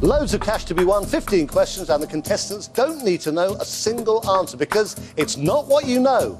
Loads of cash to be won, 15 questions, and the contestants don't need to know a single answer because it's not what you know.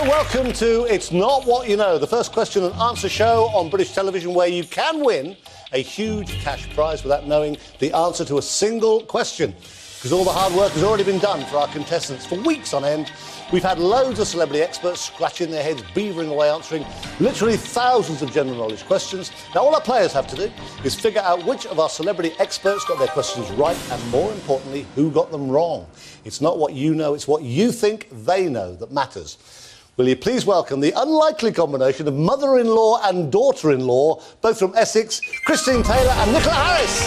Welcome to It's Not What You Know, the first question and answer show on British television where you can win a huge cash prize without knowing the answer to a single question. Because all the hard work has already been done for our contestants. For weeks on end, we've had loads of celebrity experts scratching their heads, beavering away, answering literally thousands of general knowledge questions. Now, all our players have to do is figure out which of our celebrity experts got their questions right and, more importantly, who got them wrong. It's not what you know, it's what you think they know that matters. Will you please welcome the unlikely combination of mother-in-law and daughter-in-law, both from Essex, Christine Taylor and Nicola Harris.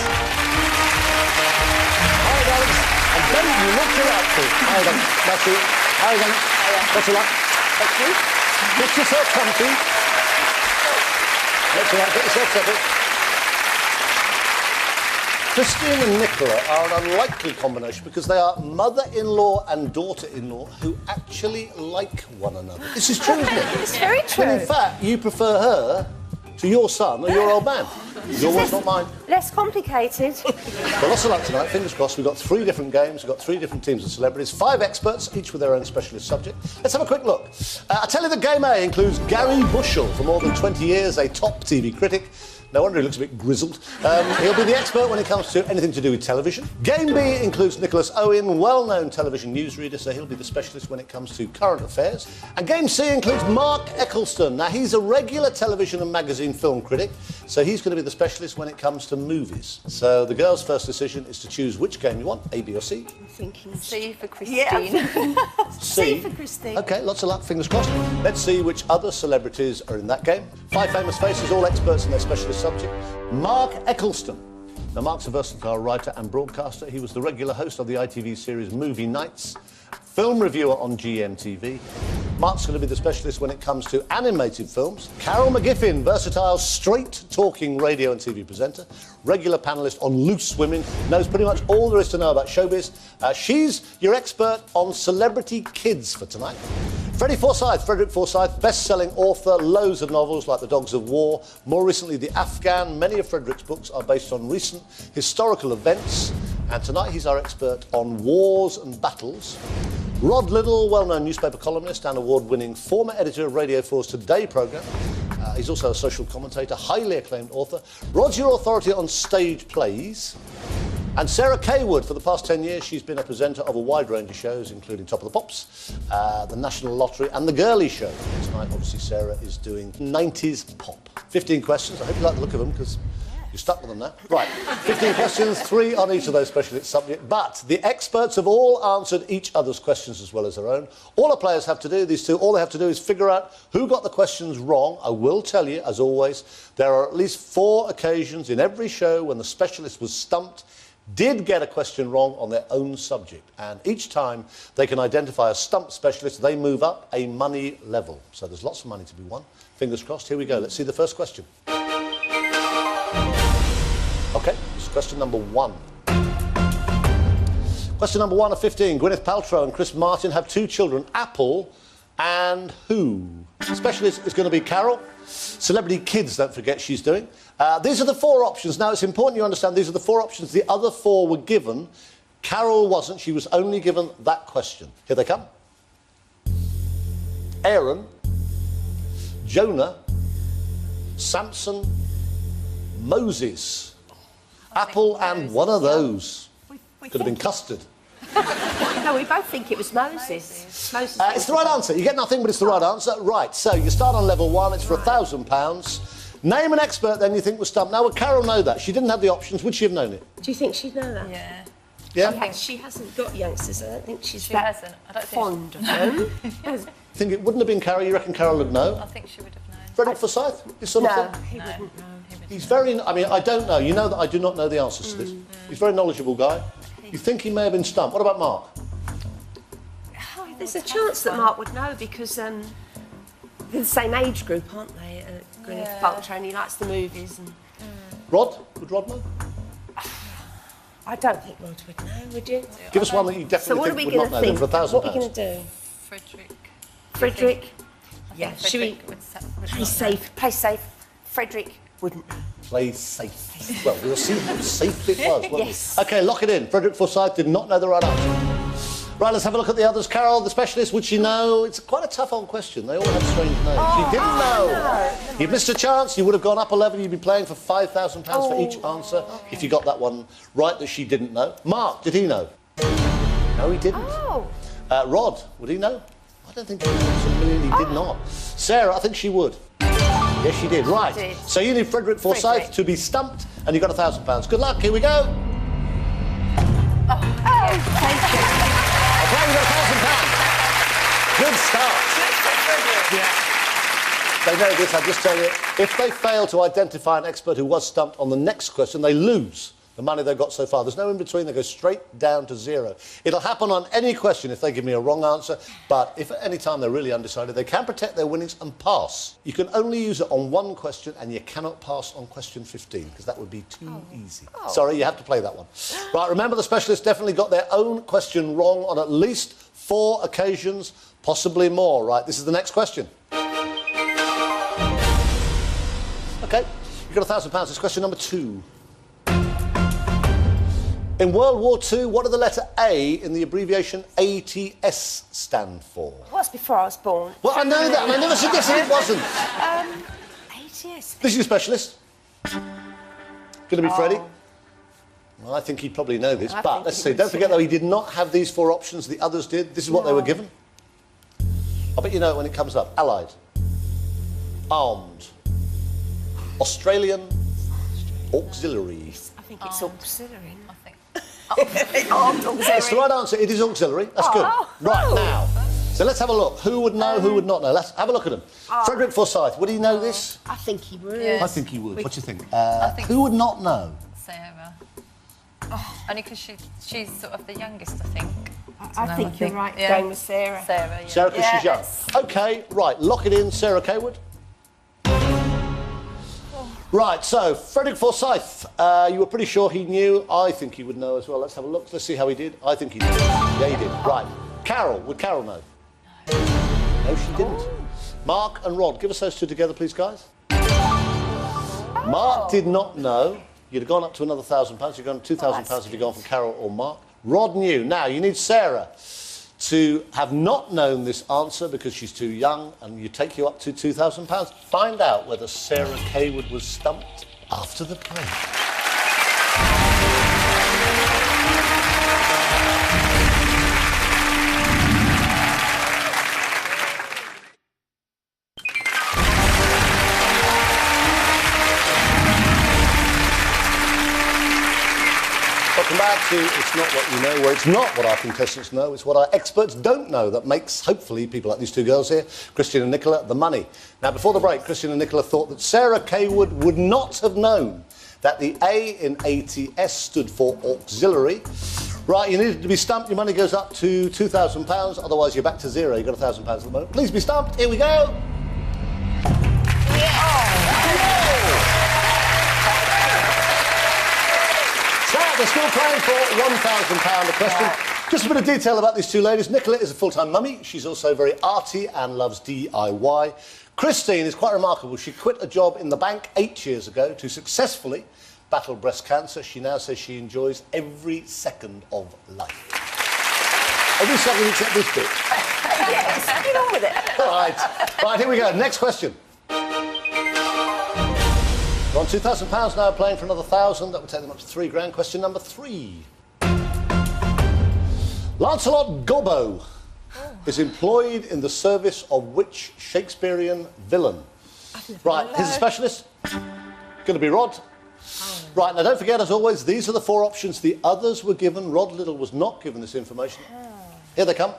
Hi, darlings. And then you look delightful. Hi, darling. That's it. Hi, darling. What's your luck? Thank you. Get yourself comfy. That's all right. Get yourself settled. Christine and Nicola are an unlikely combination because they are mother-in-law and daughter-in-law who actually like one another. This is true, isn't it? It's very true. And in fact, you prefer her to your son or your old man. Your words, not mine. Less complicated. Well, lots of luck tonight. Fingers crossed. We've got 3 different games. We've got 3 different teams of celebrities, 5 experts, each with their own specialist subject. Let's have a quick look. I tell you that Game A includes Gary Bushell, for more than 20 years, a top TV critic. No wonder he looks a bit grizzled. He'll be the expert when it comes to anything to do with television. Game B includes Nicholas Owen, well-known television newsreader, so he'll be the specialist when it comes to current affairs. And Game C includes Mark Eccleston. Now, he's a regular television and magazine film critic, so he's going to be the specialist when it comes to movies. So the girls' first decision is to choose which game you want, A, B or C. I'm thinking C for Christine. Yeah. C for Christine. OK, lots of luck, fingers crossed. Let's see which other celebrities are in that game. 5 famous faces, all experts in their specialist subject. Mark Eccleston. Now, Mark's a versatile writer and broadcaster. He was the regular host of the ITV series Movie Nights, film reviewer on GMTV. Mark's going to be the specialist when it comes to animated films. Carol McGiffin, versatile, straight-talking radio and TV presenter, regular panellist on Loose Women, knows pretty much all there is to know about showbiz. She's your expert on celebrity kids for tonight. Frederick Forsyth, best-selling author, loads of novels like The Dogs of War, more recently The Afghan. Many of Frederick's books are based on recent historical events, and tonight he's our expert on wars and battles. Rod Liddle, well-known newspaper columnist and award-winning former editor of Radio 4's Today programme. He's also a social commentator, highly acclaimed author. Rod's your authority on stage plays. And Sarah Kaywood, for the past 10 years, she's been a presenter of a wide range of shows, including Top of the Pops, the National Lottery and The Girly Show. Tonight, obviously, Sarah is doing 90s pop. 15 questions. I hope you like the look of them, because you're stuck with them now. Right, 15 questions, 3 on each of those specialist subjects. But the experts have all answered each other's questions as well as their own. All the players have to do, these two, all they have to do is figure out who got the questions wrong. I will tell you, as always, there are at least 4 occasions in every show when the specialist was stumped, did get a question wrong on their own subject, and each time they can identify a stumped specialist, they move up a money level. So there's lots of money to be won. Fingers crossed. Here we go. Let's see the first question. OK, this is question number 1. Question number 1 of 15. Gwyneth Paltrow and Chris Martin have 2 children, Apple and who? Specialist is going to be Carol. Celebrity kids, don't forget, she's doing. These are the 4 options. Now, it's important you understand these are the 4 options. The other 4 were given. Carol wasn't. She was only given that question. Here they come. Aaron, Jonah, Samson, Moses. Apple and one of those. Could have been custard. No, we both think it was Moses. It's the right answer. You get nothing, but it's the right answer. Right, so you start on level 1. It's for £1,000. Name an expert then you think was stumped. Now, would Carol know that? She didn't have the options. Would she have known it? Do you think she'd know that? Yeah. Yeah? She hasn't got youngsters. I don't think she's She that hasn't. I don't fond of them. Think it wouldn't have been Carol? You reckon Carol would know? I think she would have known. Frederick Forsyth? This sort of No, thing? he wouldn't know. He would He's very... I mean, I don't know. You know that I do not know the answers to this. He's a very knowledgeable guy. You think he may have been stumped. What about Mark? Oh, there's a chance that Mark would know because they're the same age group, aren't they? Gwyneth Paltrow, and he likes the movies. And... Rod? Would Rod know? I don't think Rod would know, would you? Give us one that you definitely think would not know then for £1,000. What are we going to do? Frederick? Yeah, should we play safe? Play safe. Frederick wouldn't know. Play safe. Well, we'll see how safe it was, won't Yes. we? OK, lock it in. Frederick Forsyth did not know the right answer. Right, let's have a look at the others. Carol, the specialist, would she know? It's quite a tough old question. They all have strange names. She didn't know. No. You've missed a chance. You would have gone up a level. You'd be playing for £5,000 for each answer if you got that one right that she didn't know. Mark, did he know? No, he didn't. Oh. Rod, would he know? I don't think he absolutely did not. Sarah, I think she would. Yes, she did. Right. Did. So you need Frederick Forsyth to be stumped, and you got £1,000. Good luck. Here we go. Thank you. Okay, you got £1,000. Good start. Yeah. They know this, I'll just tell you. If they fail to identify an expert who was stumped on the next question, they lose the money they've got so far. There's no in between. They go straight down to zero. It'll happen on any question if they give me a wrong answer, but if at any time they're really undecided, they can protect their winnings and pass. You can only use it on one question, and you cannot pass on question 15, because that would be too easy. Sorry, you have to play that one. Right, remember the specialists definitely got their own question wrong on at least 4 occasions, possibly more. Right, this is the next question. OK, you've got £1,000. It's question number 2. In World War II, what did the letter A in the abbreviation ATS stand for? What's before I was born? Well, I know that, and I never suggested it wasn't. ATS. This is your specialist. Going to be Freddie? Well, I think he'd probably know this, but let's see. Don't forget, though, he did not have these 4 options. The others did. This is what they were given. I bet you know it when it comes up. Allied. Armed. Australian. Auxiliary. I think it's auxiliary. I think. Armed auxiliary. That's the right answer. It is auxiliary. That's good. Right, now. So let's have a look. Who would know, who would not know? Let's have a look at him. Frederick Forsyth, would he know this? I think he would. Yeah. I think he would. What do you think? think Who would not know? Sarah. Only because she's sort of the youngest, I think. I think you're right. Yeah. Going with Sarah. Sarah, yeah. Sarah, because she's young. Yes. OK, right, lock it in. Sarah Kaywood. Right, so, Frederick Forsyth, you were pretty sure he knew. I think he would know as well. Let's have a look. Let's see how he did. I think he did. Yeah, he did. Right. Carol, would Carol know? No, she didn't. Mark and Rod, give us those two together, please, guys. Mark did not know. You'd have gone up to another £1,000. You've gone £2,000 if you'd gone for Carol or Mark. Rod knew. Now, you need Sarah to have not known this answer because she's too young, and you take you up to £2,000. Find out whether Sarah Kaywood was stumped after the break. Welcome back to It's Not What You Know, where it's not what our contestants know, it's what our experts don't know that makes, hopefully, people like these two girls here, Christian and Nicola, the money. Now, before the break, Christian and Nicola thought that Sarah Kaywood would not have known that the A in ATS stood for auxiliary. Right, you needed to be stumped. Your money goes up to £2,000. Otherwise, you're back to zero. You've got £1,000 at the moment. Please be stumped. Here we go. They're still playing for £1,000 a question. Just a bit of detail about these two ladies. Nicola is a full-time mummy. She's also very arty and loves DIY. Christine is quite remarkable. She quit a job in the bank 8 years ago to successfully battle breast cancer. She now says she enjoys every second of life. Every second except this bit. Yes, get on with it. All right. Right, here we go. Next question. We're on £2,000 now, playing for another 1,000. That would take them up to £3,000. Question number 3. Lancelot Gobbo is employed in the service of which Shakespearean villain? Right, here's a specialist. Going to be Rod. Right, now don't forget, as always, these are the 4 options. The others were given. Rod Little was not given this information. Here they come.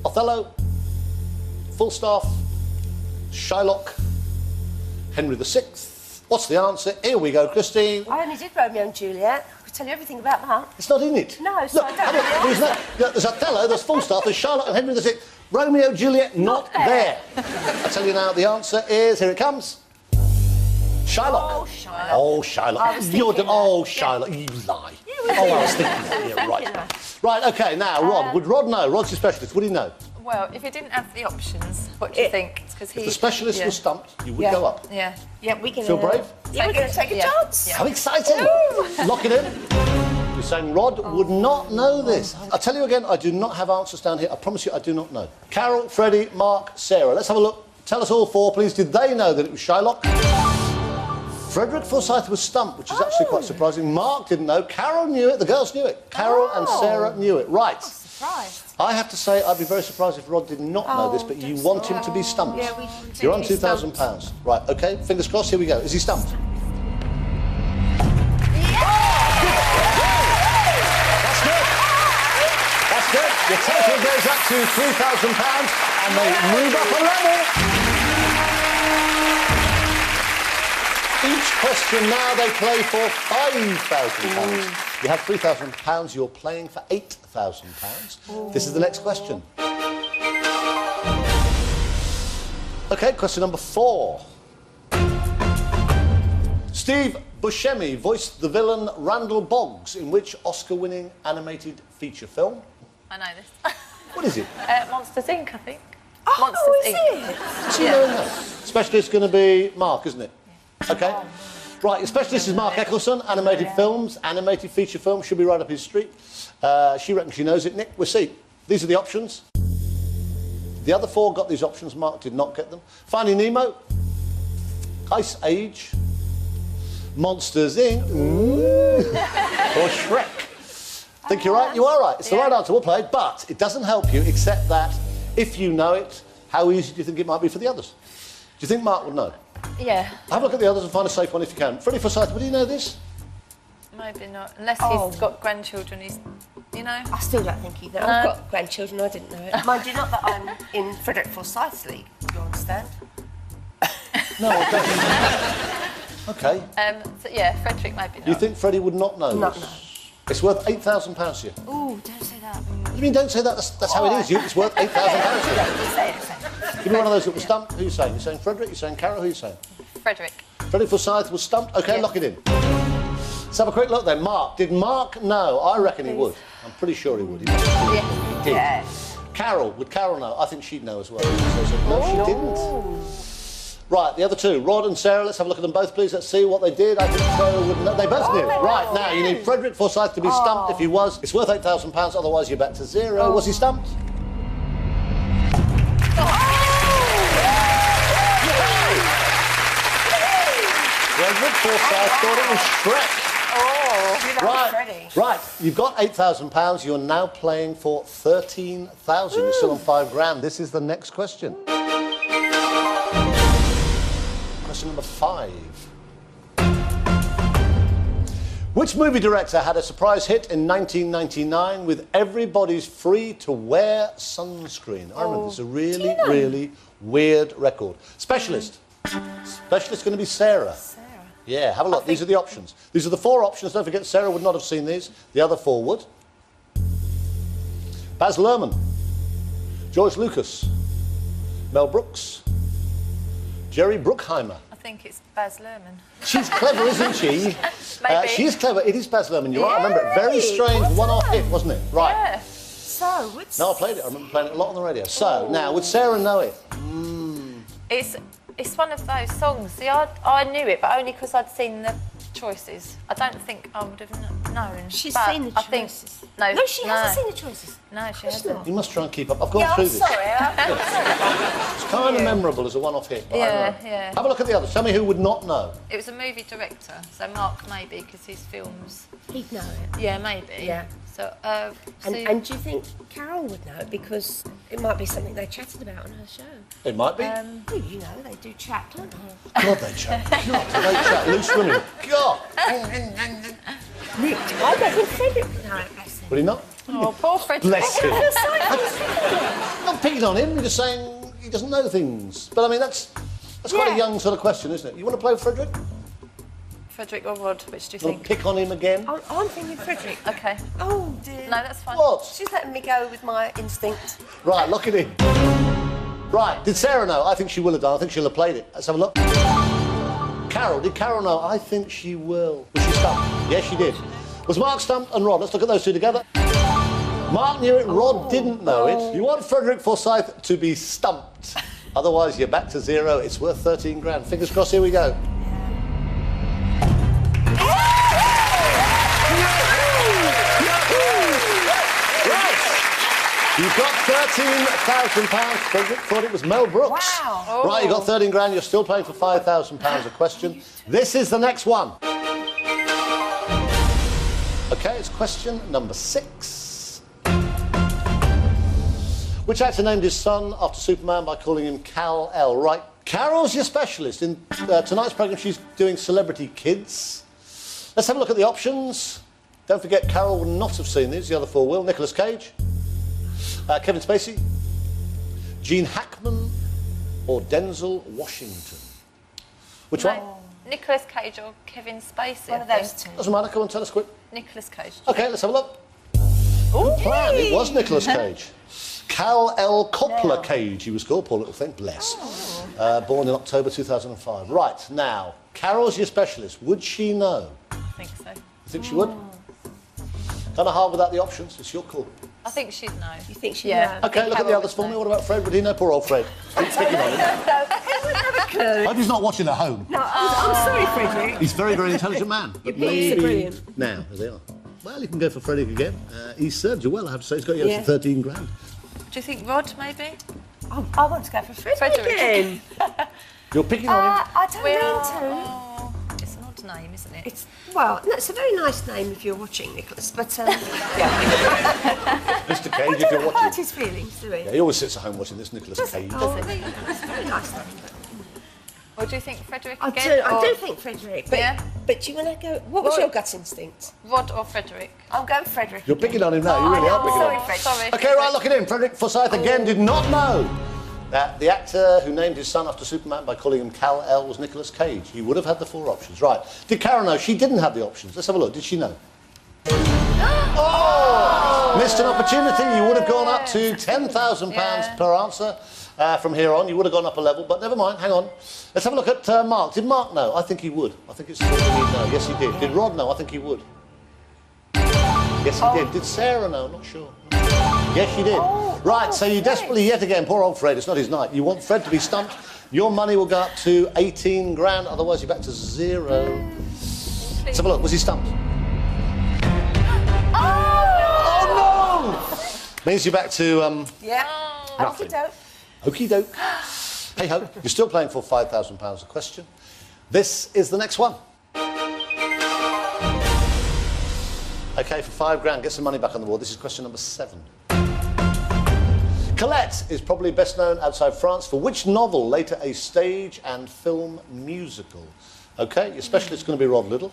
Othello, Falstaff, Shylock, Henry VI, What's the answer? Here we go, Christine. I only did Romeo and Juliet. I could tell you everything about that. It's not in it. No, so I don't know the answer. There's Othello, there's Falstaff, there's Charlotte and Henry VI. Romeo, Juliet, not there. I tell you now, the answer is, here it comes. Shylock. Oh, Shylock. Oh, Shylock. I was thinking that. Shylock, you lie. Yeah, I was thinking that. Yeah, right. Right, OK, now, Rod. Would Rod know? Rod's your specialist. Would he know? Well, if he didn't have the options, what do you think? Because If the specialist was stumped, you would go up. Yeah. Yeah, we can... Feel brave? Yeah, we're going to take a chance. How exciting! Lock it in. You're saying Rod would not know this. I'll tell you again, I do not have answers down here. I promise you, I do not know. Carol, Freddie, Mark, Sarah. Let's have a look. Tell us all four, please. Did they know that it was Shylock? Frederick Forsyth was stumped, which is actually quite surprising. Mark didn't know. Carol knew it. The girls knew it. Carol and Sarah knew it. Right. Surprised. I have to say, I'd be very surprised if Rod did not know this, but you want him to be stumped. Yeah, we want You're on him to be £2,000. Right, OK, fingers crossed, here we go. Is he stumped? That's good. That's good. Your total goes up to £3,000 and they move up a level. Each question now they play for £5,000. You have £3,000, you're playing for £8,000. This is the next question. OK, question number 4. Steve Buscemi voiced the villain Randall Boggs in which Oscar-winning animated feature film? I know this. What is it? Monsters Inc., I think. Oh, Monsters is Inc. it? Does he know that? Specialist going to be Mark, isn't it? OK. Right, your specialist is Mark Eccleston. Animated films, animated feature films should be right up his street. She reckons she knows it. Nick, we'll see. These are the options. The other 4 got these options. Mark did not get them. Finding Nemo, Ice Age, Monsters Inc. or Shrek. Think you're right? You are right. It's the right answer. We'll play it, but it doesn't help you except that if you know it, how easy do you think it might be for the others? Do you think Mark would know? Yeah. Have a look at the others and find a safe one if you can. Freddie Forsyth, would he know this? Maybe not. Unless he's got grandchildren, he's, you know. I still don't think either. I've got grandchildren, I didn't know it. Mind you, not that I'm in Frederick Forsyth's league, you understand? No, I don't. OK. So, yeah, Frederick maybe not. You think Freddie would not know Not this? know. It's worth £8,000 to you. Ooh, don't say that. What do you mean, don't say that? That's how it is. It's worth £8,000 to you. Say it. Give me one of those that was stumped. Who are you saying? You're saying Frederick? You're saying Carol? Who are you saying? Frederick. Freddie Forsyth was stumped. OK, Yeah. lock it in. Let's have a quick look then. Mark. Did Mark know? I reckon he would. I'm pretty sure he would. He did. Yeah. Carol. Would Carol know? I think she'd know as well. So, no, she didn't. Right, the other 2, Rod and Sarah, let's have a look at them both, please. Let's see what they did. I think Sarah would know. They both knew. Right, now, you need Frederick Forsyth to be stumped. If he was, it's worth £8,000, otherwise you're back to 0. Was he stumped? Frederick Forsyth thought it was Shrek. Right, you've got £8,000. You're now playing for £13,000. You're still on £5,000. This is the next question. Question number 5. Which movie director had a surprise hit in 1999 with Everybody's Free to Wear Sunscreen? I remember it's a really, really weird record. Specialist. Specialist going to be Sarah. Yeah, have a look. These are the options. These are the 4 options. Don't forget, Sarah would not have seen these. The other 4 would. Baz Luhrmann, George Lucas, Mel Brooks, Jerry Bruckheimer. I think it's Baz Luhrmann. She's clever, isn't she? Maybe. She is clever. It is Baz Luhrmann. You're right. I remember it. Very strange one-off hit, wasn't it? Right. Yeah. So, what's... No, I played it. I remember playing it a lot on the radio. So, now, would Sarah know it? It's one of those songs. See, I knew it, but only because I'd seen the choices. I don't think I would have known. She's but seen the I think, choices. no, she hasn't seen the choices. No, she hasn't. You must try and keep up. I've gone Yeah, through I'm this. sorry. It's kind of memorable as a one-off hit. But I don't know. Yeah. Have a look at the others. Tell me who would not know. It was a movie director, so Mark maybe, because his films... He'd know it. Yeah, maybe. Yeah. So, And do you think Carol would know it? Because it might be something they chatted about on her show. It might be. Well, you know, they do chat, don't they? God, they chat. God, they chat. Loose women. God. Nick, I don't think Frederick would know it, bless him. Would he not? oh, poor Frederick. Bless him. I'm not picking on him. You're just saying he doesn't know things. But, I mean, that's quite a young sort of question, isn't it? You want to play with Frederick? Frederick or Rod? Which do you You'll think? pick on him again? I'm thinking Frederick. Okay. Oh dear. No, that's fine. What? She's letting me go with my instinct. Right, lock it in. Right, did Sarah know? I think she will have done. I think she'll have played it. Let's have a look. Carol, did Carol know? I think she will. Was she stumped? Yes, she did. Was Mark stumped and Rod? Let's look at those two together. Mark knew it, Rod didn't know it. You want Frederick Forsyth to be stumped. Otherwise, you're back to zero. It's worth 13 grand. Fingers crossed, here we go. You've got £13,000. Frederick thought it was Mel Brooks. Wow. Right, you got 13 grand. You're still playing for £5,000 a question. This is the next one. OK, it's question number 6. Which actor named his son after Superman by calling him Kal-El? Right, Carol's your specialist. In tonight's programme, she's doing Celebrity Kids. Let's have a look at the options. Don't forget, Carol will not have seen these. The other 4 will. Nicolas Cage, Kevin Spacey, Gene Hackman, or Denzel Washington. Which one? Nicolas Cage or Kevin Spacey. One of those two. Doesn't matter. Come on, tell us quick. Nicolas Cage. OK, let's have a look. Good plan. It was Nicolas Cage. Kal-El Coppola Cage, he was called, poor little thing, bless. Born in October 2005. Right, now, Carol's your specialist. Would she know? I think so. You think she would? Kind of hard without the options. It's your call. I think she'd know. You think she'd Yeah. know? OK, look at the others for me. What about Fred? Would he know? Poor old Fred. Keep picking on him. I hope he's not watching at home. No, I'm sorry, Frederick. He's a very, very intelligent man. But picks are brilliant. Now, there they are. Well, you can go for Frederick again. He served you well, I have to say. He's got you Yeah. for 13 grand. Do you think Rod, maybe? I want to go for Frederick Frederick. again. You're picking on him. I don't mean to. Oh, it's an odd name, isn't it? It's, well, no, it's a very nice name if you're watching, Nicholas, but Mr. Cage, I if you're don't hurt watching. his feelings, do we? Yeah, he always sits at home watching this Nicolas Cage. Oh, it's a very nice name. Or do you think Frederick I again? I do think Frederick, but, Yeah. but do you want to go... What was your gut instinct? Rod or Frederick? I'm going Frederick. You're picking on him now, you really are picking on him. Fred. Sorry. OK, right, look at him. Frederick Forsyth again did not know that the actor who named his son after Superman by calling him Kal-El was Nicolas Cage. He would have had the 4 options. Right. Did Carol know? She didn't have the options. Let's have a look. Did she know? Oh! Missed an opportunity. You would have gone up to £10,000 per answer. From here on, you would have gone up a level, but never mind, hang on. Let's have a look at Mark. Did Mark know? I think he would. I think it's something he'd know. Yes, he did. Did Rod know? I think he would. Yes, he did. Did Sarah know? Not sure. Yes, she did. Right, so you desperately, yet again, poor old Fred, it's not his night. You want Fred to be stumped. Your money will go up to 18 grand, otherwise you're back to 0. Let's have a look. Was he stumped? Oh, no! Means you're back to, Yeah. nothing. Okey-doke. Okie doke. Hey ho, you're still playing for £5,000 a question. This is the next one. OK, for 5 grand, get some money back on the board. This is question number 7. Colette is probably best known outside France for which novel, later a stage and film musical? OK, your specialist is going to be Rod Little.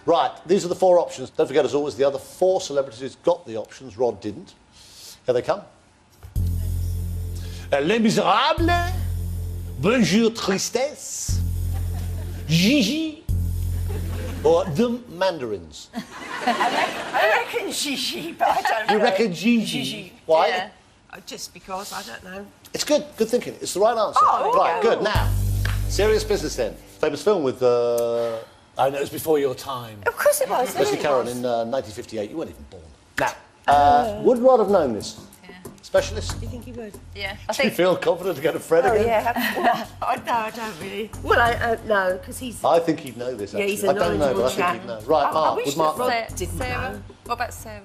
Right, these are the 4 options. Don't forget, as always, the other 4 celebrities got the options. Rod didn't. Here they come. Les Misérables, Bonjour Tristesse, Gigi, or The Mandarins. I reckon Gigi, but I don't know. You reckon Gigi? Gigi. Why? Yeah. Just because, I don't know. It's good. Good thinking. It's the right answer. Oh, right, okay. good. Now, serious business then. Famous film with... I know it's before your time. Of course it was. Leslie it Caron was. in 1958. You weren't even born. Now, would Rod have known this? Specialist? Do you think he would? Yeah. I Do you think feel confident to go to Fred Oh, again? yeah. No, I don't really. Well, no, because he's... I think he'd know this, Yeah, actually. he's a I don't know, but I knowledgeable think chap. he'd know. Right, I Mark. wish Would Mark that know? Rod didn't Sarah. know. What about Sarah?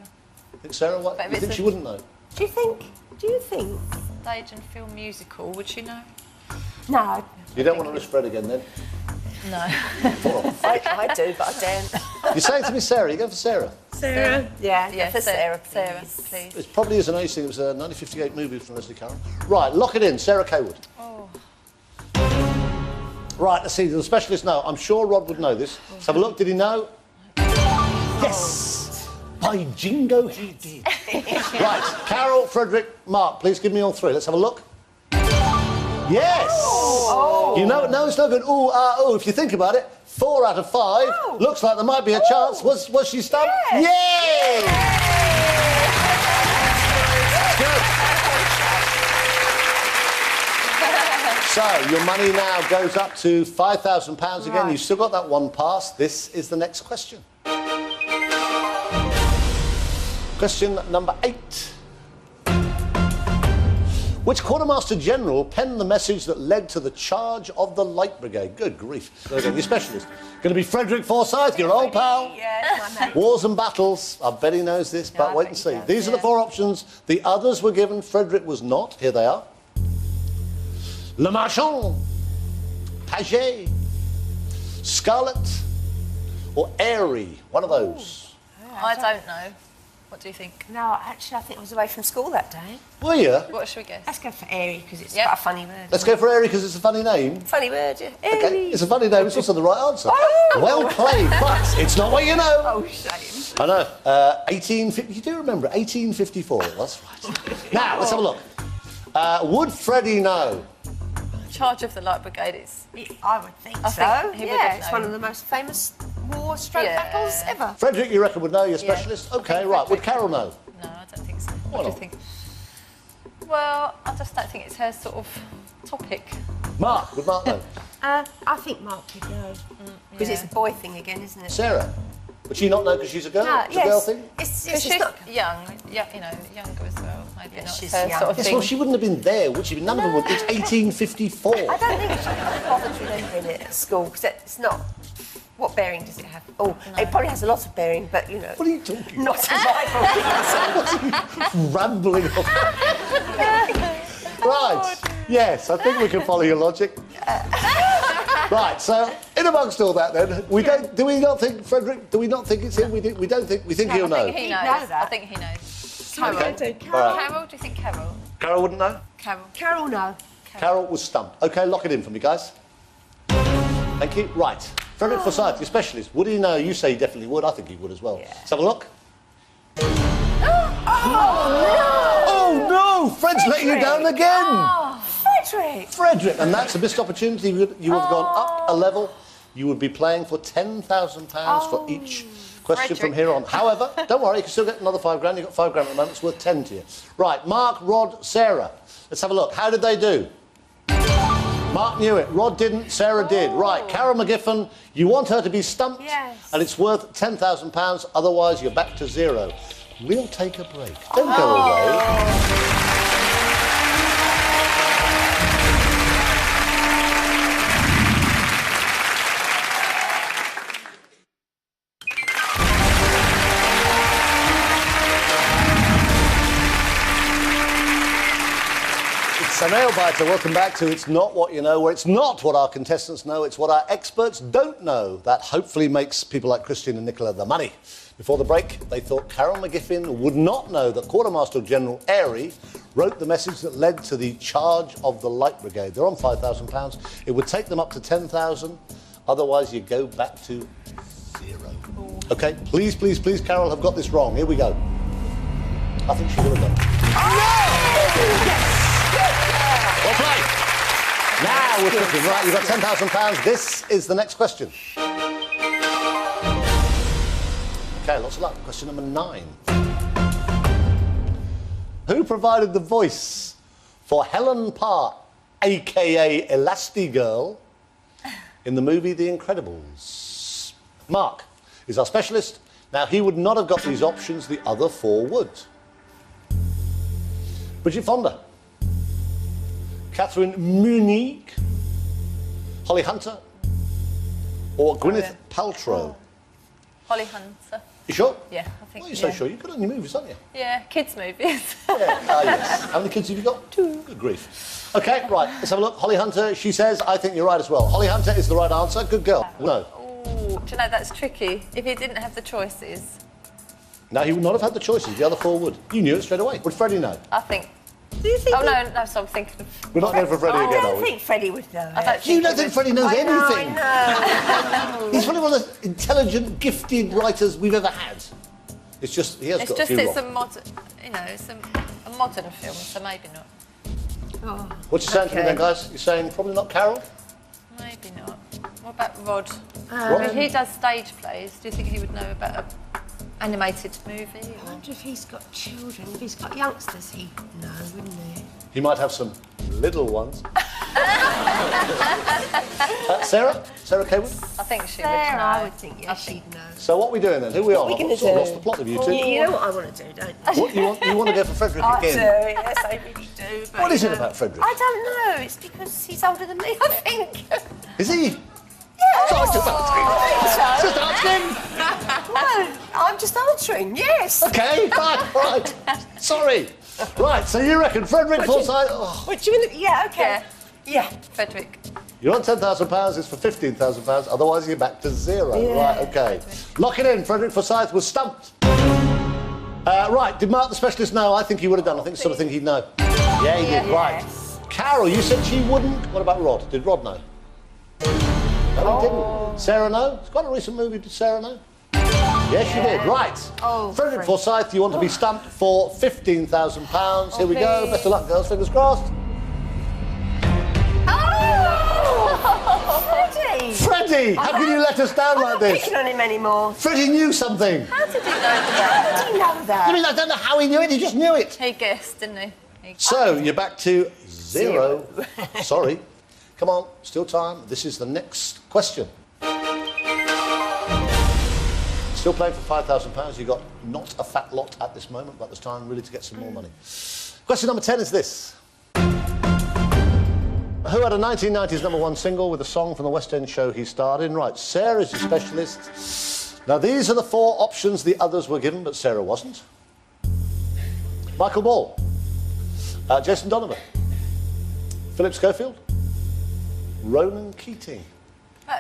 Think Sarah, what? But You if think it's she a- wouldn't know? Do you think? Stage and film musical, would she know? No. You don't want to risk Fred again, then? No. I do, but I don't. You're saying to me, Sarah, you're going for Sarah? Sarah? Yeah, for Sarah, please. Sarah, please. It probably is an age thing. It was a 1958 movie from Leslie Caron. Right, lock it in. Sarah Kaywood. Oh. Right, let's see. Does the specialist know? I'm sure Rod would know this. Let's have a look. Did he know? Yes! By jingo, he did. Right, Carol, Frederick, Mark, please give me all 3. Let's have a look. Yes! Oh. You know, no, it's not good. Ooh, ooh. If you think about it, 4 out of 5. Oh. Looks like there might be a chance. Was she stumped? Yes. Yay! That's good. So, your money now goes up to £5,000 again. Right. You've still got that one pass. This is the next question. Question number 8. Which Quartermaster General penned the message that led to the charge of the Light Brigade? Good grief. So again, your specialist. Going to be Frederick Forsyth, your old pal. Yes, my mate. Wars and battles. I bet he knows this, but I wait bet and he see. does, These are the 4 options. The others were given. Frederick was not. Here they are. Le Marchand, Paget, Scarlet, or Airy. One of those. I don't know. What do you think? No, actually, I think I was away from school that day. Were you? What should we guess? Let's go for airy, because it's Yeah. quite a funny word. Let's go for Airy because it's a funny name. Funny word, yeah. Okay, Airy. it's a funny name. It's also the right answer. Oh! Well played, but it's not what you know. Oh, shame. I know. 1850. You do remember 1854. That's right. Now let's have a look. Would Freddie know? Charge of the Light Brigade is... I would think I so. think he would Yeah, have it's one known. of the most famous war-stroke Yeah. battles ever. Frederick, you reckon would know? Your specialist. I Okay, think right. Would Frederick- Carol know? No, I don't think so. Why What do you not? think? Well, I just don't think it's her sort of topic. Mark. Would Mark know? I think Mark would know. Because it's a boy thing again, isn't it? Sarah. Would she not know because she's a girl? It's a girl thing. It's Because she's not... young, yeah, you know, younger as well. Maybe not she's her young. sort of Yes, thing. well, she wouldn't have been there, would she? None of them would. It's 1854. I don't think she bothered remembering it at school, because it's not... What bearing does it have? Oh, it probably has a lot of bearing, but, you know... What are you talking Not a Bible. rambling on? Right. Yes, I think we can follow your logic. Right, so in amongst all that then, we don't do we not think Frederick, do we not think it's him? We don't think he'll I know. think he knows. know that. I think he knows. Okay. Carol. All right. Carol, do you think Carol? Carol wouldn't know? Carol. Carol, no. Carol was stumped. Okay, lock it in for me, guys. Thank you. Right. Frederick Forsyth, your specialist. Would he know? You say he definitely would. I think he would as well. Yeah. Let's have a look. Oh no! Fred's letting you down again. Frederick! Frederick, and that's a missed opportunity. You would have gone up a level. You would be playing for £10,000 for each question from Frederick. here on. However, don't worry, you can still get another £5,000. You've got £5,000 at the moment. It's worth 10 to you. Right, Mark, Rod, Sarah. Let's have a look. How did they do? Mark knew it. Rod didn't. Sarah did. Right, Carol McGiffin, you want her to be stumped, Yes. and it's worth £10,000. Otherwise, you're back to zero. We'll take a break. Don't go away. It's a nail biter. Welcome back to It's Not What You Know, where it's not what our contestants know, it's what our experts don't know. That hopefully makes people like Christian and Nicola the money. Before the break, they thought Carol McGiffin would not know that Quartermaster General Airy wrote the message that led to the charge of the Light Brigade. They're on £5,000. It would take them up to 10,000. Otherwise, you go back to zero. OK, please, please, please, Carol, have got this wrong. Here we go. I think she would have done. Well played. Now we're cooking. Right, you've got £10,000. This is the next question. OK, lots of luck. Question number 9. Who provided the voice for Helen Parr, a.k.a. Elastigirl, in the movie The Incredibles? Mark is our specialist. Now, he would not have got these options. The other 4 would. Bridget Fonda, Catherine Munich, Holly Hunter, or Gwyneth Paltrow? Holly Hunter. You sure? Yeah, I think. Why are you so sure? You've got on your movies, haven't you? Yeah, kids' movies. Yeah. Yes. How many kids have you got? 2. Good grief. OK, right, let's have a look. Holly Hunter, she says, I think you're right as well. Holly Hunter is the right answer. Good girl. No. Ooh, do you know, that's tricky. If he didn't have the choices, No, he would not have had the choices. The other 4 would. You knew it straight away. Would Freddie know? I think. Do you think... Oh, no, so I'm thinking of. We're not going for Freddie I again, don't are we? think Freddie would know. I don't You think don't he think would. Freddie knows anything? I know. He's probably one of the intelligent, gifted writers we've ever had. It's just, he has It's got just a few it's wrong. a modern, you know, it's a modern film, so maybe not. Oh, What's you saying to me then, guys? You're saying probably not Carol? Maybe not. What about Rod? Rod? He does stage plays. Do you think he would know about an animated movie? I Or? wonder if he's got children. If he's got youngsters, he'd know, wouldn't he? He might have some little ones. Sarah? Sarah Kaywood? I think she Sarah, would know. I would think, yeah, she'd know. So what are we doing then? Who are we on? What are we gonna I've sort of do? lost the plot of you two. You know what I want to do, don't you? What, you want to go for Frederick I do, again? yes, I really do. But, What is you it know, about Frederick? I don't know. It's because he's older than me, I think. Is he? Yeah. So I was just asking. Just asking. Well, I'm just answering, yes. Okay, fine, right. Sorry. Right, so you reckon Frederick Forsyth... Oh, What do you want to... Yeah, okay. Yeah. Frederick. you're on £10,000, it's for £15,000, otherwise you're back to zero. Yeah. Right, okay. Lock it in, Frederick Forsyth was stumped. Right, did Mark the specialist know? I think he would have done. I think sort of think he'd know. Yeah, he did, right. Carol, you said she wouldn't. What about Rod? Did Rod know? No, he didn't. Sarah know? It's quite a recent movie, did Sarah know? Yes, she did. Right. Oh, Frederick Forsyth, you want to be stumped for £15,000. Here we go. Best of luck, girls. Fingers crossed. Oh, Freddie! Freddie, how can you let us down like I'm not this? picking on him anymore. Freddie knew something. How did he know that? How do you know that? I mean, I don't know how he knew it. He just knew it. He guessed, didn't he? So you're back to zero. Sorry. Come on, still time. This is the next question. Still playing for £5,000. You've got not a fat lot at this moment, but there's time really to get some more money. Question number 10 is this. Who had a 1990s #1 single with a song from the West End show he starred in? Right, Sarah's your specialist. Now, these are the 4 options the others were given, but Sarah wasn't. Michael Ball. Jason Donovan. Philip Schofield. Ronan Keating.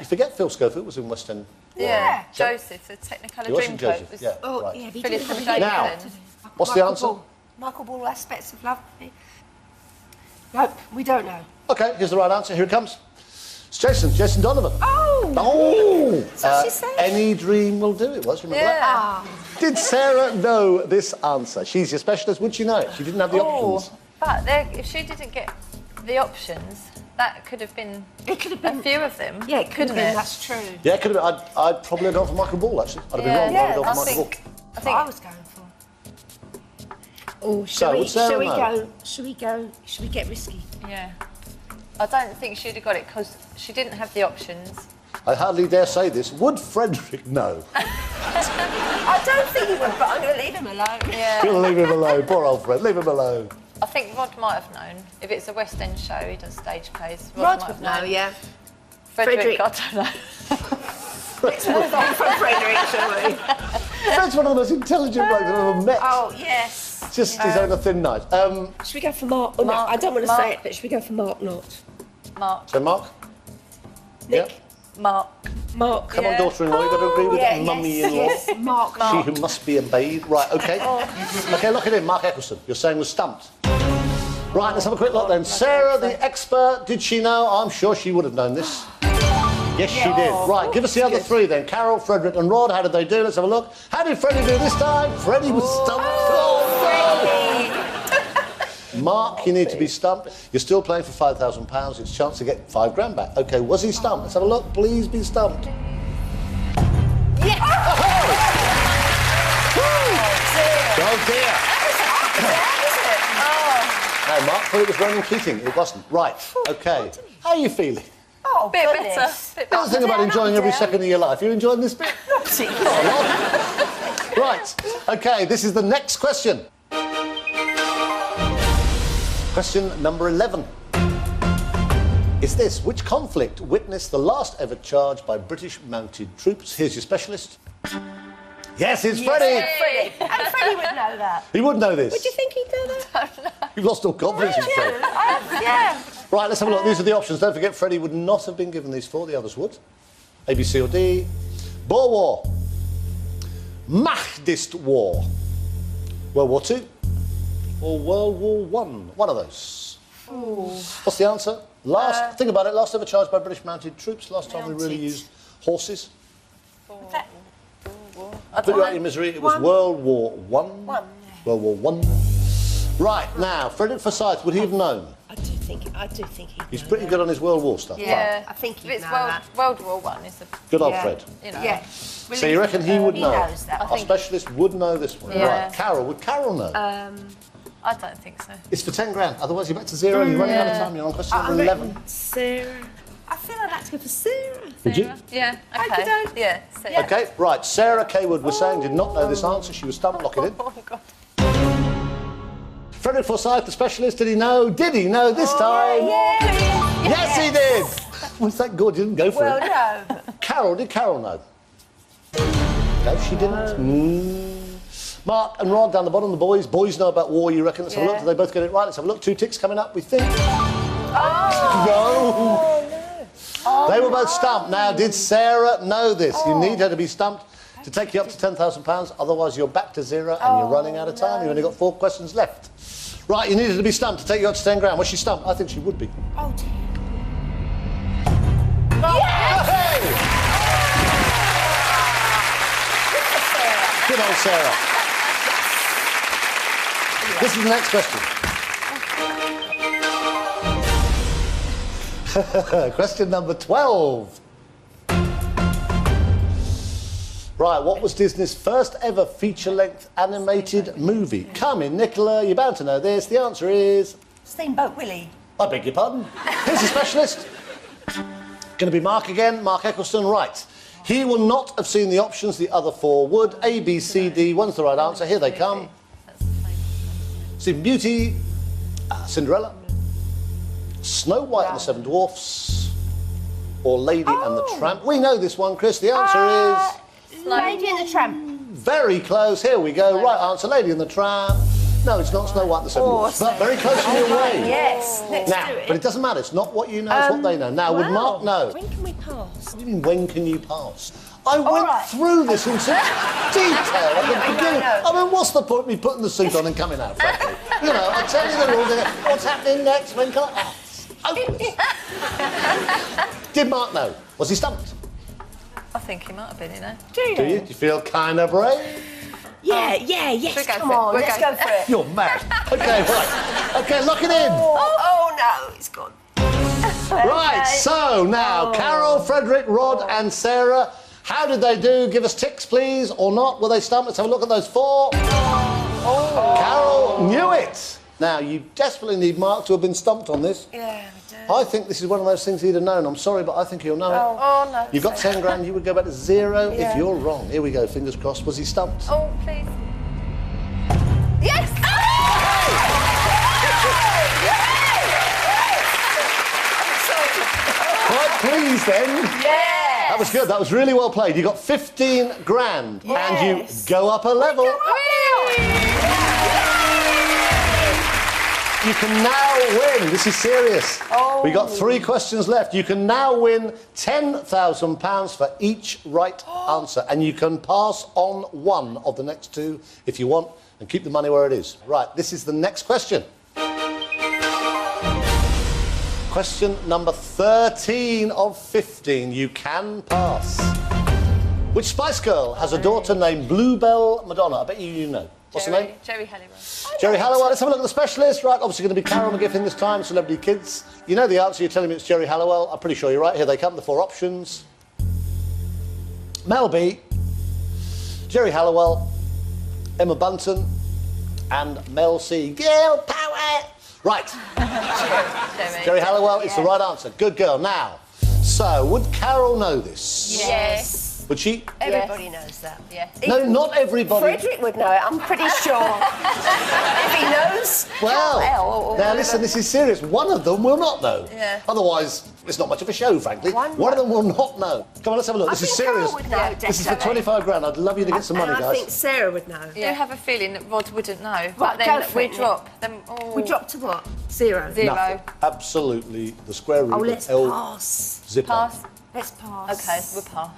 You forget Phil Schofield was in West End. Yeah. Joseph, the Technicolor He wasn't Dreamcoat. Joseph, Was yeah. Oh, Right. yeah, he Philip did. and He did. Now, Jason. what's the Michael answer? Ball. Michael Ball, Aspects of Love. Nope, we don't know. OK, here's the right answer. Here it comes. It's Jason Donovan. Oh! Oh! So she said. Any dream will do it was, remember that? Ah. Did Sarah know this answer? She's your specialist, would she know it? She didn't have the options. But if she didn't get the options, that could have been It could have been a few of them. Yeah, it could have couldn't been. it? That's true. Yeah, it could have been. I'd probably have gone for Michael Ball, actually. I'd have been wrong. Yeah, I'd have gone I for Michael Ball. think. I That's what I think. was going for. Oh, So, would Sarah know? Shall we get risky? Yeah. I don't think she'd have got it because she didn't have the options. I hardly dare say this. Would Frederick know? I don't think he would, but I'm going to leave him alone. Yeah. You'll leave him alone. Poor old Fred. Leave him alone. I think Rod might have known. If it's a West End show, he does stage plays. Rod might would have know, known. yeah. Frederick, Frederick. I don't know. Let's move on from Frederick, shall we? Fred's one of the most intelligent blokes I've ever met. Oh, yes. Just he's having a thin night. Should we go for Mark? Oh, no, Mark. I don't want to Mark. say it, but should we go for Mark not? Mark. So, Mark? Nick? Yeah. Mark. Mark. Come on, Yeah. daughter-in-law, you've got to agree with Yeah, mummy-in-law. yes, Mark. She who must be obeyed. Right, OK. OK, lock it in. Mark Eccleston. You're saying was stumped. Right, let's have a quick look then. Sarah, the expert, did she know? I'm sure she would have known this. Yes, she did. Right, give us the other 3 then. Carol, Frederick and Rod. How did they do? Let's have a look. How did Freddie do this time? Freddie was stumped. Mark, you need to be stumped. You're still playing for £5,000. It's a chance to get £5 back. OK, was he stumped? Let's have a look. Please be stumped. Yeah. Oh, dear. No, Mark thought it was Ronan Keating. It wasn't. Right, OK. How are you feeling? Oh, Bit goodness. better. Bit That's the thing about enjoying every second of your life. You're enjoying this bit? Not particularly. Right, OK, this is the next question. Question number 11 is this. Which conflict witnessed the last ever charge by British mounted troops? Here's your specialist. Yes, it's Freddie. Freddie. And Freddie would know that. He would know this. Do you think he'd know that? You've lost all confidence in Freddie. Yeah. Right, let's have a look. These are the options. Don't forget, Freddie would not have been given these 4. The others would. A, B, C or D. Boer War. Mahdist War. World War II. Or World War One. One of those. Ooh. What's the answer? Think about it. Last ever charged by British mounted troops. Last time we really used horses. Put you out of your misery. It was World War One. World War One. Right, now, Frederick Forsyth, would he have known? I did. I do think He's pretty good on his World War stuff. Yeah, I think he'd if it's know World, that. World War One, is a Good old Yeah. Fred. you know. Yeah. So you reckon he would He know? knows that. Our specialist would know this one. Yeah. Right. Carol, would Carol know? I don't think so. It's for 10 grand. Otherwise, you're back to zero and you're running out of time. You're on question number 11. Sarah. I feel I'd like to go for Sarah. Would you? Sarah? Yeah. Okay. Okey-doke. Yeah. Sarah. Okay, right. Sarah Kaywood was saying did not know this answer. She was stumped. Lock it in. Oh my God. Frederick Forsyth, the specialist, did he know? Did he know this time? Yes, he did. Well, thank God you didn't go for it. no. Carol, did Carol know? No, she didn't. Mark and Rod down the bottom, the boys. Boys know about war, you reckon? Let's have a look. Did they both get it right? Let's have a look. 2 ticks coming up, we think. No. They were both stumped. Now, did Sarah know this? You need her to be stumped to take you up to £10,000. Otherwise, you're back to zero and you're running out of time. You've only got 4 questions left. Right, you needed to be stumped to take you up to 10 grand. Was she stumped? I think she would be. Oh, dear. Hey! Good old Sarah. This is the next question. Question number 12. Right, what was Disney's first ever feature-length animated movie? Come in, Nicola, you're bound to know this. The answer is... Steamboat Willie. I beg your pardon. Here's the specialist. Going to be Mark again, Mark Eccleston. Right. He will not have seen the options, the other 4 would. A, B, C, D. One's the right answer. Here they come. Sleeping Beauty, Cinderella, Snow White and the 7 Dwarfs, or Lady and the Tramp. We know this one, Chris. The answer is... Lady and the Tramp. Very close. Here we go. Right answer, Lady and the Tramp. No, it's not Snow White and the 7 Dwarfs. But very close in your way. Yes, let's Now, do it. but it doesn't matter. It's not what you know, it's what they know. Now, would Mark know? When can we pass? What do you mean, when can you pass? I went through this in such detail at the beginning. I mean, what's the point of me putting the suit on and coming out, frankly? You know, I tell you the rules, and what's happening next? When can I... Hopeless. Did Mark know? Was he stumped? I think he might have been, you know. Do you? Do you? Do you feel kind of brave? Yeah, yes, We'll go come for it. on, We'll let's go go for it. You're mad. Okay, right. Okay, lock it in. Oh, no, it's gone. Right, so now, Carol, Frederick, Rod and Sarah, how did they do? Give us ticks, please, or not. Were they stumped? Let's have a look at those 4. Carol knew it. Now, you desperately need Mark to have been stumped on this. Yeah, we do. I think this is one of those things he'd have known. I'm sorry, but I think he'll know it. Oh no. You've got 10 grand, you would go back to 0 if you're wrong. Here we go, fingers crossed. Was he stumped? Oh, please. Yes! Quite pleased then. Yeah! That was good. That was really well played. You got 15 grand and you go up a level. You can now win. This is serious. We got 3 questions left. You can now win £10,000 for each right answer, and you can pass on one of the next 2 if you want, and keep the money where it is. Right. This is the next question. Question number 13 of 15. You can pass. Which Spice Girl has a daughter named Bluebell Madonna? I bet you know. What's her name? Jerry Halliwell. Jerry Halliwell. Let's have a look at the specialist. Right, obviously going to be Carol McGiffin this time, Celebrity Kids. You know the answer. You're telling me it's Jerry Halliwell. I'm pretty sure you're right. Here they come, the 4 options. Mel B, Jerry Halliwell, Emma Bunton, and Mel C. Girl power! Right. Jerry Halliwell is the right answer. Good girl. Now, so would Carol know this? Yes. Would she? Everybody knows that. Yeah. No, not everybody. Frederick would know it, I'm pretty sure. If he knows, Well, L. now listen, this is serious. One of them will not know. Yeah. Otherwise, it's not much of a show, frankly. One of them will not know. Come on, let's have a look. This is serious. Carol would know, This is for definitely. 25 grand. I'd love you to get some money, And I guys. think Sarah would know. I have a feeling that Rod wouldn't know. Right, But go then for we it, Nick. drop. Then, We dropped to what? 0. Nothing. Absolutely the square root Oh, of let's L pass. zipper. Pass. Let's pass. Okay, we'll pass.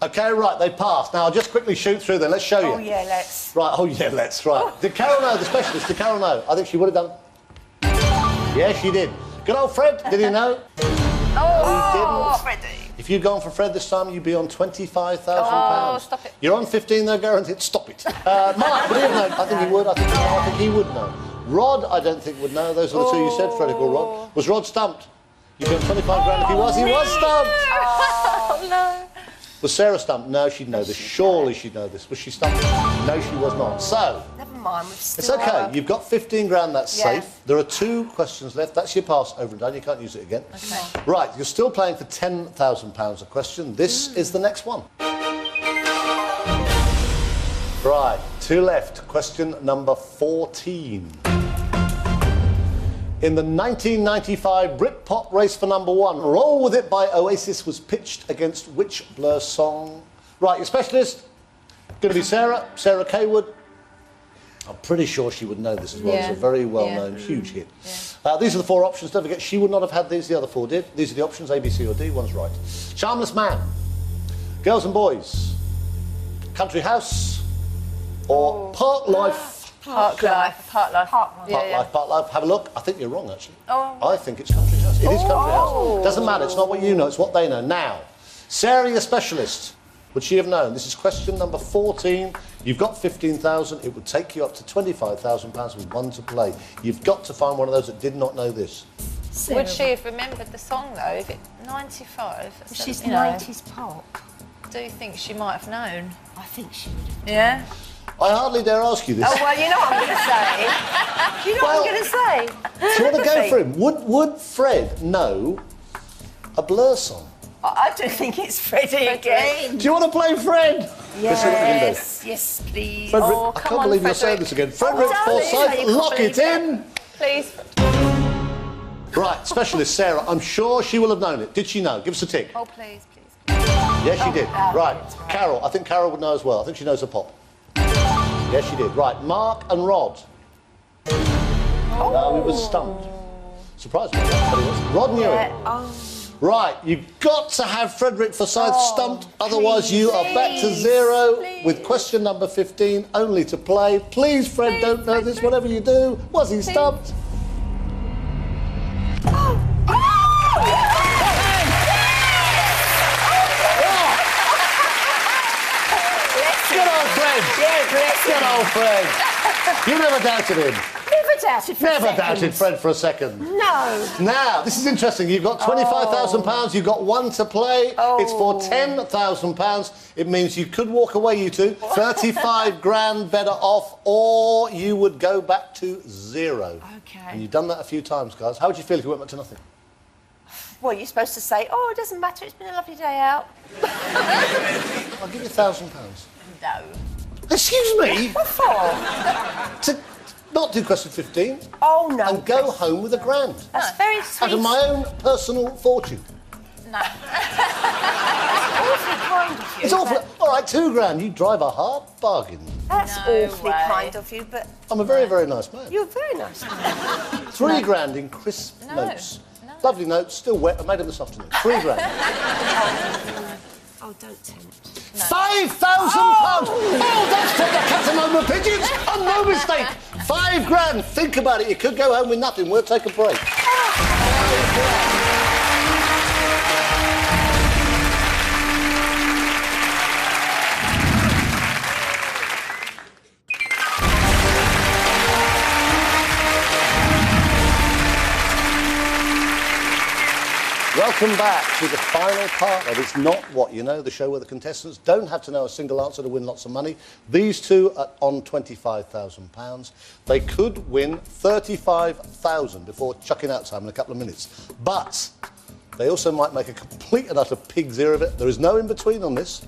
Okay, right, they passed. Now, I'll just quickly shoot through then. Let's show you. Oh, yeah, let's. Right, oh, yeah, let's. Right. Did Carol know, the specialist? Did Carol know? I think she would have done. Yeah, she did. Good old Fred. Did he know? Oh, He didn't. Freddie. If you'd gone for Fred this time, you'd be on £25,000. Oh, stop it. You're on 15, though, guaranteed. Stop it. Mark, would he have known? I think he would. I think he would know. Rod, I don't think would know. Those are the two you said, Frederick or Rod. Was Rod stumped? You got 25 grand if he was. He was stumped! Oh, no. Was Sarah stumped? No, she'd know this. Surely she'd know this. Was she stumped? No, she was not. So, Never mind, we've it's still... okay. You've got 15 grand, that's Yeah. safe. There are 2 questions left. That's your pass over and done. You can't use it again. Okay. Right, you're still playing for £10,000 a question. This is the next one. Right, 2 left. Question number 14. In the 1995 Britpop race for number 1, Roll With It by Oasis was pitched against which Blur song? Right, your specialist, going to be Sarah Kaywood. I'm pretty sure she would know this as well. Yeah. It's a very well-known, huge hit. These are the 4 options. Don't forget, she would not have had these. The other 4 did. These are the options, A, B, C or D. One's right. Charmless Man, Girls and Boys, Country House, or Park Life. Park life. Park life. Park Life. Have a look. I think you're wrong, actually. Oh. I think it's Country House. It is Country House. Doesn't matter. It's not what you know. It's what they know. Now, Sarah, your specialist. Would she have known? This is question number 14. You've got 15,000. It would take you up to £25,000 with 1 to play. You've got to find one of those that did not know this. Sarah. Would she have remembered the song, though, if it 95? She's you know, 90s pop. Do you think she might have known? I think she would have. Yeah? I hardly dare ask you this. Oh, well, you know what I'm going to say. You know what I'm going to say? Do you want to go for him? Would Fred know a Blur song? I don't think it's Freddie again. Do you want to play Fred? Yes, yes, please. Frederick, Oh, I come can't on, believe you're saying Frederick. this again. Frederick darling, Forsyth, you can't lock it believe in. Please. Right, specialist Sarah, I'm sure she will have known it. Did she know? Give us a tick. Oh, please, please. Yes, she did. Right. right. Carol, I think Carol would know as well. I think she knows the pop. Yes, she did. Right, Mark and Rod. No, he was stumped. Surprised me, but he was. Rod knew it. Oh, Right, you've got to have Frederick Forsyth stumped, otherwise you are back to 0 with question number 15, only to play. Please, Fred, don't know this, whatever you do. Was he stumped? Good old Fred! yeah, bless Good old Fred! You never doubted him. Never doubted for a Never second. doubted Fred for a second. No. Now, this is interesting. You've got £25,000. You've got 1 to play. It's for £10,000. It means you could walk away, you two. 35 grand better off, or you would go back to 0. Okay. And you've done that a few times, guys. How would you feel if you went back to nothing? Well, you're supposed to say, oh, it doesn't matter, it's been a lovely day out. I'll give you £1,000. No. Excuse me? What for? To not do question 15 Oh, no. and go home with £1,000. That's very sweet. Out of my own personal fortune. No. awfully kind of you. It's awful. All right, £2 grand. You drive a hard bargain. That's No awfully way. kind of you, but I'm a very, very nice man. you're very nice. £3 grand in crisp notes. Lovely notes, still wet. I made them this afternoon. £3 grand. Oh, don't tempt. £5,000! Oh, that's for the cat and home pigeons! Oh, no mistake! £5 grand. Think about it. You could go home with nothing. We'll take a break. Welcome back to the final part of It's Not What You Know, the show where the contestants don't have to know a single answer to win lots of money. These two are on £25,000. They could win £35,000 before chucking out time in a couple of minutes. But they also might make a complete and utter pig's ear of it. There is no in-between on this.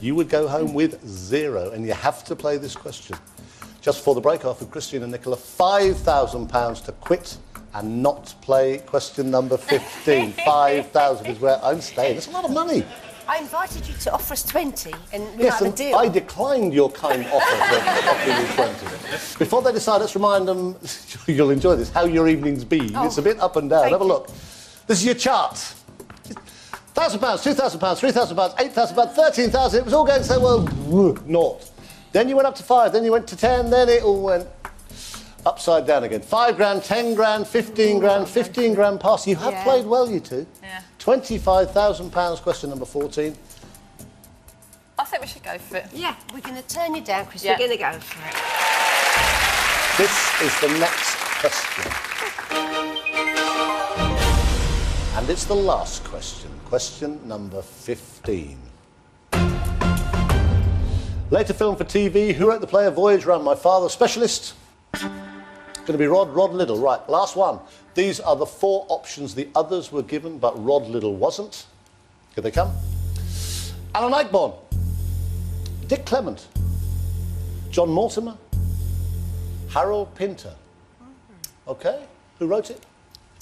You would go home with 0, and you have to play this question. Just before the break, off with Christian and Nicola, £5,000 to quit and not play question number 15. 5,000 is where I'm staying. That's a lot of money. I invited you to offer us 20 and we Yes, have a and deal. I declined your kind offer to offer you 20. Before they decide, let's remind them, you'll enjoy this, how your evening's been. It's a bit up and down. Thank Have a you. look. This is your chart. £1,000, £2,000, £3,000, £8,000, £13,000. It was all going so well. Naught. Then you went up to 5, then you went to 10, then it all went upside down again. £5 grand, 10 grand, 15 grand, 15 grand pass. You have played well, you two. Yeah. £25,000, question number 14. I think we should go for it. Yeah, we're going to turn you down, Chris. Yeah. We're going to go for it. This is the next question. And it's the last question. Question number 15. Later film for TV. Who wrote the play A Voyage Round My Father? Specialist. Going to be Rod Liddell. Right, last one. These are the 4 options. The others were given, but Rod Liddell wasn't. Here they come. Alan Ayckbourn. Dick Clement. John Mortimer. Harold Pinter. OK, who wrote it?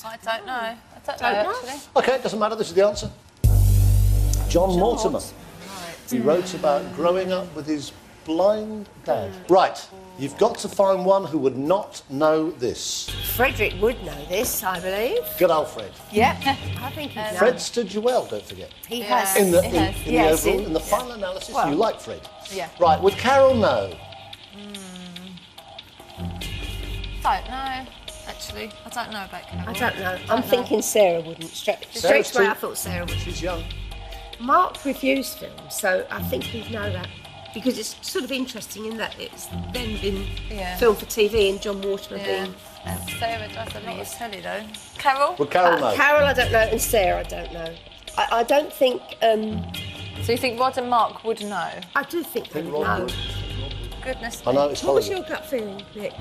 I don't know. I don't know, actually. OK, it doesn't matter. This is the answer. John Mortimer. Right. He wrote about growing up with his blind dad. Right, you've got to find one who would not know this. Frederick would know this, I believe. Good old Fred. Yeah, I think he'd know. Fred stood you well, don't forget. He has. In the, He has. in Yes, the overall, in- in the final analysis, Well, you like Fred. Yeah. Right, would Carol know? Don't know, actually. I don't know about Carol. I don't know. I'm thinking Sarah wouldn't. Straight Sarah's away, too- I thought Sarah would. She's young. Mark reviews films, so I think he'd know that. Because it's sort of interesting in that it's then been filmed for TV and John Mortimer being... And Sarah does a lot of telly, though. Carol? Would Carol know? Carol, I don't know, and Sarah, I don't know. I don't think... So you think Rod and Mark would know? I do think they would Rod know. would. Goodness I me. know it's What was horrible. your gut feeling, Nick?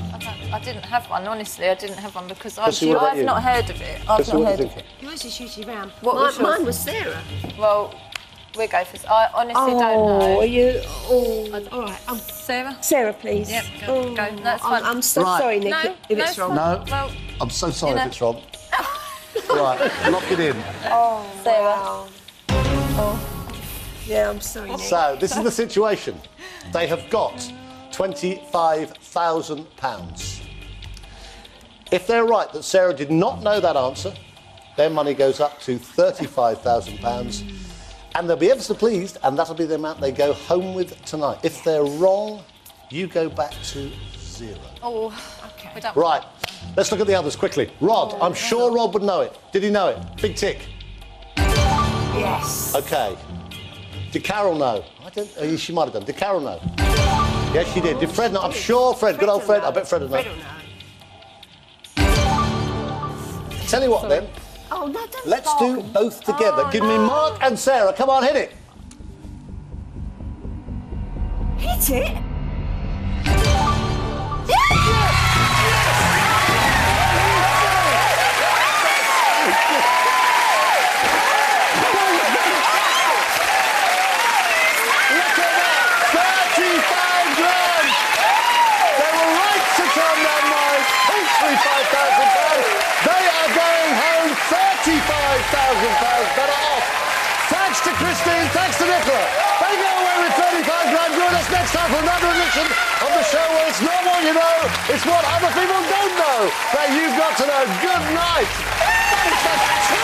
I didn't have one, honestly. I didn't have one because Chrissy, what about I've you? not heard of it. I've Chrissy, not what heard do you of think? it. Yours is usually round. What was yours? Mine was Sarah. Well, we'll go for... I honestly don't Are know. you... Oh, all right. Sarah? Sarah, please. Yep, go. That's fine. I'm so Right. sorry, Nick, No, if no, it's wrong. No, Well, I'm so sorry You know- if it's wrong. Right, lock it in. Sarah. Yeah, I'm sorry, Nick. So, this is the situation. They have got £25,000. If they're right that Sarah did not know that answer, their money goes up to £35,000. And they'll be ever so pleased, and that'll be the amount they go home with tonight. If they're wrong, you go back to 0. Oh, okay. We don't... Right, let's look at the others quickly. Rod, I'm sure Rod would know it. Did he know it? Big tick. Yes. OK. Did Carol know? I don't. She might have done. Did Carol know? Yes, she did. Did Fred know? I'm sure Fred. Good old Fred. I bet Fred would know. Fred will know. Tell you what then. Oh, no, don't Let's do both together. Give me Mark and Sarah. Come on, hit it. Hit it? Look at that. 35 grand. They were right to turn their minds. £35,000. They are going home £35,000 better off. Thanks to Christine. Thanks to Nicola. They go away with 35 grand. Join us next time for another edition of the show where it's not what you know, it's what other people don't know that you've got to know. Good night. That is fantastic.